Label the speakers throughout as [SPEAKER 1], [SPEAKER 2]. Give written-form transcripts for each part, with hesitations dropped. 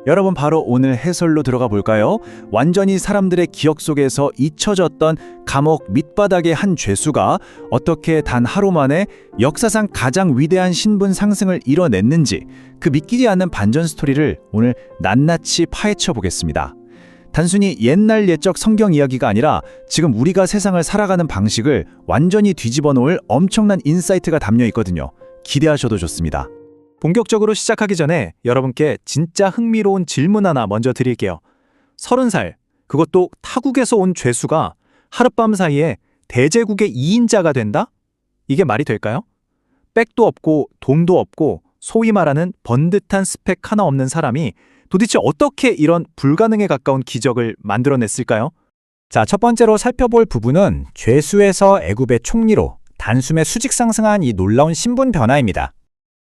[SPEAKER 1] 여러분 바로 오늘 해설로 들어가 볼까요? 완전히 사람들의 기억 속에서 잊혀졌던 감옥 밑바닥의 한 죄수가 어떻게 단 하루 만에 역사상 가장 위대한 신분 상승을 이뤄냈는지 그 믿기지 않는 반전 스토리를 오늘 낱낱이 파헤쳐 보겠습니다. 단순히 옛날 옛적 성경 이야기가 아니라 지금 우리가 세상을 살아가는 방식을 완전히 뒤집어 놓을 엄청난 인사이트가 담겨 있거든요. 기대하셔도 좋습니다.
[SPEAKER 2] 본격적으로 시작하기 전에 여러분께 진짜 흥미로운 질문 하나 먼저 드릴게요. 30살, 그것도 타국에서 온 죄수가 하룻밤 사이에 대제국의 2인자가 된다? 이게 말이 될까요? 백도 없고 돈도 없고 소위 말하는 번듯한 스펙 하나 없는 사람이 도대체 어떻게 이런 불가능에 가까운 기적을 만들어냈을까요?
[SPEAKER 3] 자, 첫 번째로 살펴볼 부분은 죄수에서 애굽의 총리로 단숨에 수직 상승한 이 놀라운 신분 변화입니다.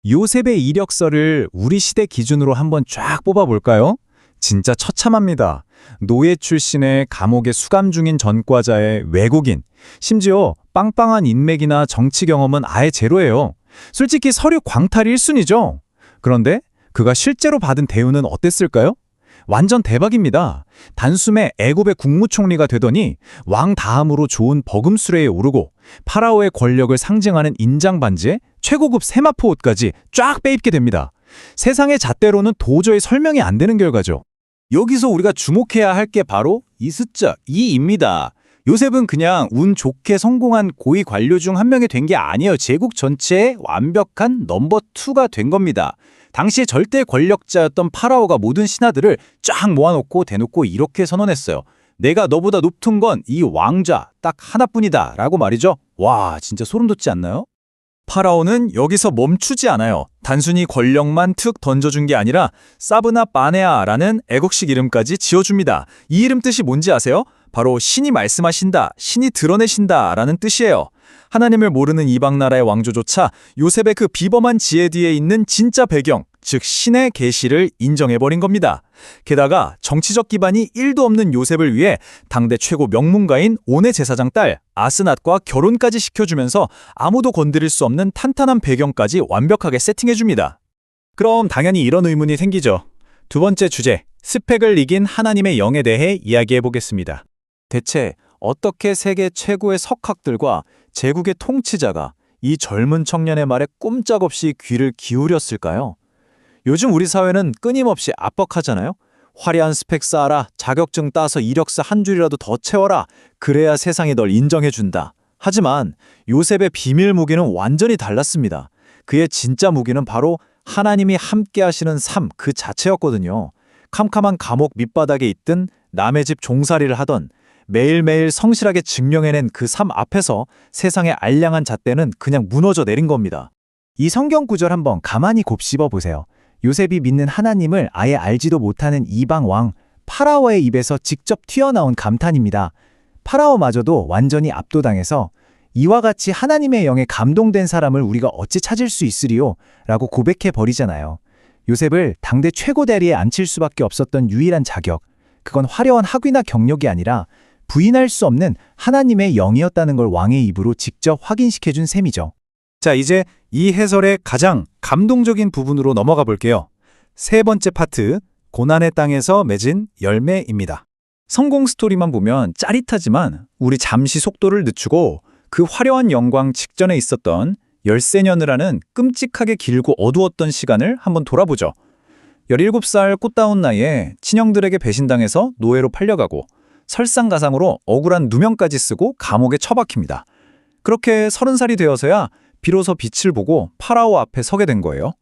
[SPEAKER 3] 요셉의 이력서를 우리 시대 기준으로 한번 쫙 뽑아볼까요? 진짜 처참합니다. 노예 출신의 감옥에 수감 중인 전과자의 외국인, 심지어 빵빵한 인맥이나 정치 경험은 아예 제로예요. 솔직히 서류 광탈 1순위죠. 그런데 그가 실제로 받은 대우는 어땠을까요? 완전 대박입니다. 단숨에 애굽의 국무총리가 되더니 왕 다음으로 좋은 버금수레에 오르고 파라오의 권력을 상징하는 인장 반지에 최고급 세마포 옷까지 쫙 빼입게 됩니다. 세상의 잣대로는 도저히 설명이 안 되는 결과죠.
[SPEAKER 1] 여기서 우리가 주목해야 할 게 바로 이 숫자 2입니다. 요셉은 그냥 운 좋게 성공한 고위 관료 중 한 명이 된 게 아니에요. 제국 전체의 완벽한 넘버 2가 된 겁니다. 당시에 절대 권력자였던 파라오가 모든 신하들을 쫙 모아놓고 대놓고 이렇게 선언했어요. 내가 너보다 높은 건 이 왕좌 딱 하나뿐이다 라고 말이죠. 와, 진짜 소름 돋지 않나요?
[SPEAKER 2] 파라오는 여기서 멈추지 않아요. 단순히 권력만 툭 던져준 게 아니라 사브나 바네아라는 애국식 이름까지 지어줍니다. 이 이름 뜻이 뭔지 아세요? 바로 신이 말씀하신다, 신이 드러내신다 라는 뜻이에요. 하나님을 모르는 이방 나라의 왕조조차 요셉의 그 비범한 지혜 뒤에 있는 진짜 배경, 즉 신의 계시를 인정해버린 겁니다. 게다가 정치적 기반이 1도 없는 요셉을 위해 당대 최고 명문가인 온의 제사장 딸 아스낫과 결혼까지 시켜주면서 아무도 건드릴 수 없는 탄탄한 배경까지 완벽하게 세팅해줍니다.
[SPEAKER 3] 그럼 당연히 이런 의문이 생기죠. 두 번째 주제, 스펙을 이긴 하나님의 영에 대해 이야기해보겠습니다.
[SPEAKER 2] 대체 어떻게 세계 최고의 석학들과 제국의 통치자가 이 젊은 청년의 말에 꼼짝없이 귀를 기울였을까요? 요즘 우리 사회는 끊임없이 압박하잖아요. 화려한 스펙 쌓아라, 자격증 따서 이력서 한 줄이라도 더 채워라, 그래야 세상이 널 인정해준다. 하지만 요셉의 비밀 무기는 완전히 달랐습니다. 그의 진짜 무기는 바로 하나님이 함께 하시는 삶 그 자체였거든요. 캄캄한 감옥 밑바닥에 있든 남의 집 종살이를 하던 매일매일 성실하게 증명해낸 그 삶 앞에서 세상의 알량한 잣대는 그냥 무너져 내린 겁니다.
[SPEAKER 3] 이 성경 구절 한번 가만히 곱씹어 보세요. 요셉이 믿는 하나님을 아예 알지도 못하는 이방 왕 파라오의 입에서 직접 튀어나온 감탄입니다. 파라오마저도 완전히 압도당해서 이와 같이 하나님의 영에 감동된 사람을 우리가 어찌 찾을 수 있으리요? 라고 고백해 버리잖아요. 요셉을 당대 최고 대리에 앉힐 수밖에 없었던 유일한 자격, 그건 화려한 학위나 경력이 아니라 부인할 수 없는 하나님의 영이었다는 걸 왕의 입으로 직접 확인시켜준 셈이죠.
[SPEAKER 2] 자, 이제 이 해설의 가장 감동적인 부분으로 넘어가 볼게요. 세 번째 파트, 고난의 땅에서 맺은 열매입니다. 성공 스토리만 보면 짜릿하지만 우리 잠시 속도를 늦추고 그 화려한 영광 직전에 있었던 13년을 하는 끔찍하게 길고 어두웠던 시간을 한번 돌아보죠. 17살 꽃다운 나이에 친형들에게 배신당해서 노예로 팔려가고 설상가상으로 억울한 누명까지 쓰고 감옥에 처박힙니다. 그렇게 30살이 되어서야 비로소 빛을 보고 파라오 앞에 서게 된 거예요.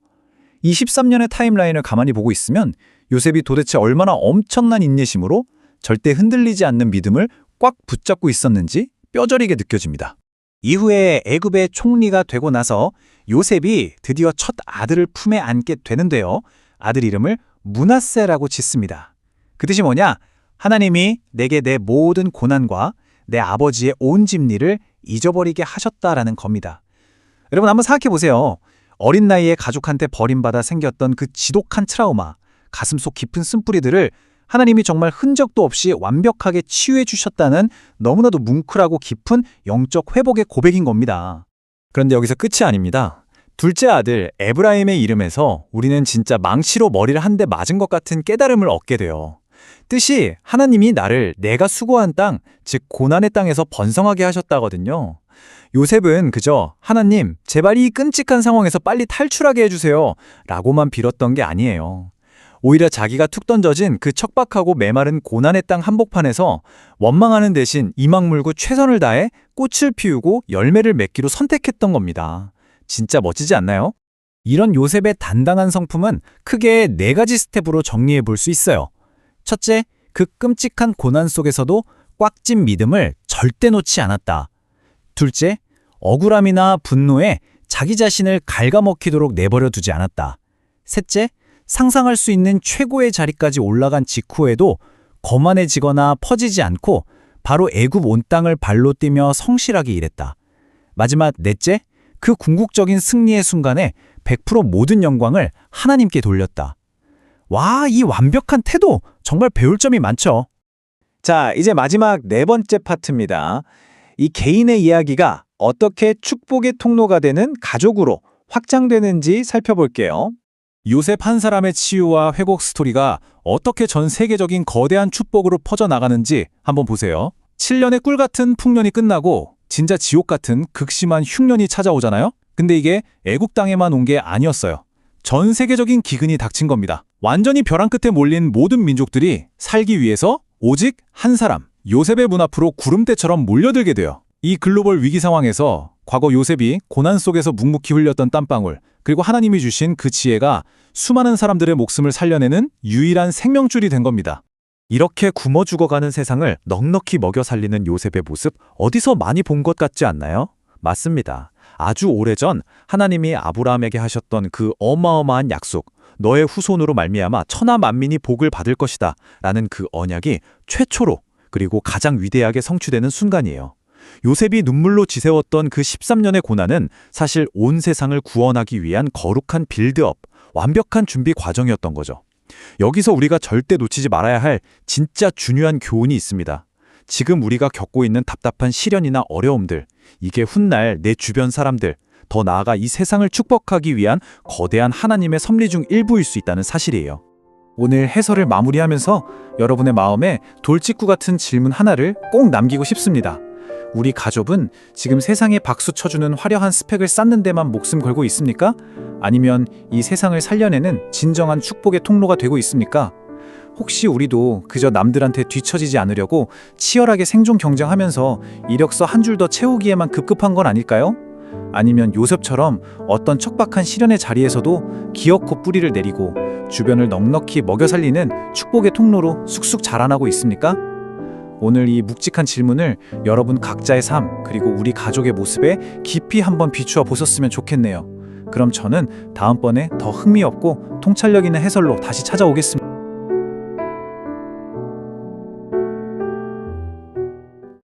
[SPEAKER 2] 이 13년의 타임라인을 가만히 보고 있으면 요셉이 도대체 얼마나 엄청난 인내심으로 절대 흔들리지 않는 믿음을 꽉 붙잡고 있었는지 뼈저리게 느껴집니다.
[SPEAKER 3] 이후에 애굽의 총리가 되고 나서 요셉이 드디어 첫 아들을 품에 안게 되는데요. 아들 이름을 므낫세라고 짓습니다. 그 뜻이 뭐냐? 하나님이 내게 내 모든 고난과 내 아버지의 온 집리를 잊어버리게 하셨다라는 겁니다. 여러분 한번 생각해 보세요. 어린 나이에 가족한테 버림받아 생겼던 그 지독한 트라우마, 가슴속 깊은 쓴뿌리들을 하나님이 정말 흔적도 없이 완벽하게 치유해 주셨다는 너무나도 뭉클하고 깊은 영적 회복의 고백인 겁니다.
[SPEAKER 2] 그런데 여기서 끝이 아닙니다.
[SPEAKER 3] 둘째 아들 에브라임의 이름에서 우리는 진짜 망치로 머리를 한 대 맞은 것 같은 깨달음을 얻게 돼요. 뜻이 하나님이 나를 내가 수고한 땅, 즉 고난의 땅에서 번성하게 하셨다거든요. 요셉은 그저 하나님, 제발 이 끔찍한 상황에서 빨리 탈출하게 해주세요 라고만 빌었던 게 아니에요. 오히려 자기가 툭 던져진 그 척박하고 메마른 고난의 땅 한복판에서 원망하는 대신 이막 물고 최선을 다해 꽃을 피우고 열매를 맺기로 선택했던 겁니다. 진짜 멋지지 않나요? 이런 요셉의 단단한 성품은 크게 4가지 스텝으로 정리해 볼 수 있어요. 첫째, 그 끔찍한 고난 속에서도 꽉 찐 믿음을 절대 놓지 않았다. 둘째, 억울함이나 분노에 자기 자신을 갉아먹히도록 내버려 두지 않았다. 셋째, 상상할 수 있는 최고의 자리까지 올라간 직후에도 거만해지거나 퍼지지 않고 바로 애굽 온 땅을 발로 뛰며 성실하게 일했다. 마지막 넷째, 그 궁극적인 승리의 순간에 100% 모든 영광을 하나님께 돌렸다. 와, 이 완벽한 태도 정말 배울 점이 많죠.
[SPEAKER 2] 자, 이제 마지막 4번째 파트입니다. 이 개인의 이야기가 어떻게 축복의 통로가 되는 가족으로 확장되는지 살펴볼게요.
[SPEAKER 3] 요셉 한 사람의 치유와 회복 스토리가 어떻게 전 세계적인 거대한 축복으로 퍼져나가는지 한번 보세요. 7년의 꿀 같은 풍년이 끝나고 진짜 지옥 같은 극심한 흉년이 찾아오잖아요. 근데 이게 애국 땅에만 온 게 아니었어요. 전 세계적인 기근이 닥친 겁니다. 완전히 벼랑 끝에 몰린 모든 민족들이 살기 위해서 오직 한 사람, 요셉의 문 앞으로 구름대처럼 몰려들게 돼요. 이 글로벌 위기 상황에서 과거 요셉이 고난 속에서 묵묵히 흘렸던 땀방울, 그리고 하나님이 주신 그 지혜가 수많은 사람들의 목숨을 살려내는 유일한 생명줄이 된 겁니다. 이렇게 굶어 죽어가는 세상을 넉넉히 먹여 살리는 요셉의 모습 어디서 많이 본 것 같지 않나요? 맞습니다. 아주 오래전 하나님이 아브라함에게 하셨던 그 어마어마한 약속, 너의 후손으로 말미암아 천하 만민이 복을 받을 것이다 라는 그 언약이 최초로 그리고 가장 위대하게 성취되는 순간이에요. 요셉이 눈물로 지새웠던 그 13년의 고난은 사실 온 세상을 구원하기 위한 거룩한 빌드업, 완벽한 준비 과정이었던 거죠. 여기서 우리가 절대 놓치지 말아야 할 진짜 중요한 교훈이 있습니다. 지금 우리가 겪고 있는 답답한 시련이나 어려움들, 이게 훗날 내 주변 사람들, 더 나아가 이 세상을 축복하기 위한 거대한 하나님의 섭리 중 일부일 수 있다는 사실이에요. 오늘 해설을 마무리하면서 여러분의 마음에 돌직구 같은 질문 하나를 꼭 남기고 싶습니다. 우리 가족은 지금 세상에 박수 쳐주는 화려한 스펙을 쌓는 데만 목숨 걸고 있습니까? 아니면 이 세상을 살려내는 진정한 축복의 통로가 되고 있습니까? 혹시 우리도 그저 남들한테 뒤처지지 않으려고 치열하게 생존 경쟁하면서 이력서 한 줄 더 채우기에만 급급한 건 아닐까요? 아니면 요셉처럼 어떤 척박한 시련의 자리에서도 기어코 뿌리를 내리고 주변을 넉넉히 먹여 살리는 축복의 통로로 쑥쑥 자라나고 있습니까? 오늘 이 묵직한 질문을 여러분 각자의 삶 그리고 우리 가족의 모습에 깊이 한번 비추어 보셨으면 좋겠네요. 그럼 저는 다음번에 더 흥미없고 통찰력 있는 해설로 다시 찾아오겠습니다.